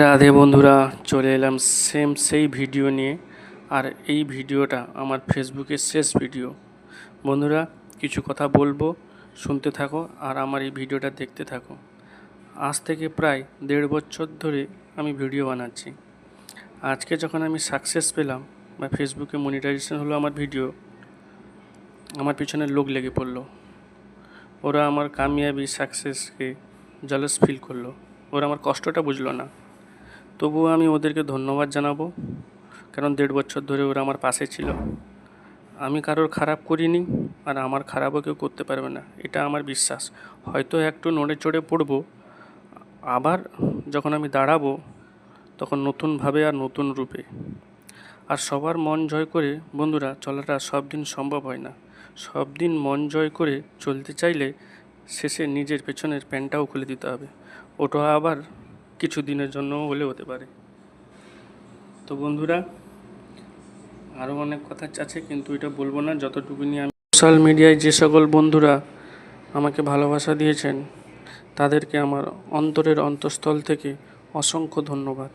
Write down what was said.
রাধে বন্ধুরা, চলে এলাম সেই ভিডিও নিয়ে। আর এই ভিডিওটা আমার ফেসবুকের শেষ ভিডিও। বন্ধুরা, কিছু কথা বলবো, শুনতে থাকো আর আমার এই ভিডিওটা দেখতে থাকো। আজ থেকে প্রায় 1.5 বছর ধরে আমি ভিডিও বানাচ্ছি। আজকে যখন আমি সাকসেস পেলাম বা ফেসবুকে মনিটাইজেশন হলো আমার ভিডিও, আমার পিছনে লোক লেগে পড়লো। ওরা আমার কামিয়াবি সাকসেসকে জেলাস ফিল করলো। ওরা আমার কষ্টটা বুঝলো না। তবুও আমি ওদেরকে ধন্যবাদ জানাবো, কারণ 1.5 বছর ধরে ওরা আমার পাশে ছিল। আমি কারোর খারাপ করিনি, আর আমার খারাপও কেউ করতে পারবে না, এটা আমার বিশ্বাস। হয়তো একটু নড়ে চড়ে পড়বো, আবার যখন আমি দাঁড়াবো তখন নতুনভাবে আর নতুন রূপে। আর সবার মন জয় করে বন্ধুরা চলাটা সব দিন সম্ভব হয় না। সব দিন মন জয় করে চলতে চাইলে শেষে নিজের পেছনের প্যান্টটাও খুলে দিতে হবে। ওটা আবার কিছু দিনের জন্য হলে হতে পারে। তো বন্ধুরা, আরও অনেক কথা আছে, কিন্তু এটা বলবো না। যতটুকুনি আমি সোশ্যাল মিডিয়ায় যে সকল বন্ধুরা আমাকে ভালোবাসা দিয়েছেন, তাদেরকে আমার অন্তরের অন্তঃস্থল থেকে অসংখ্য ধন্যবাদ।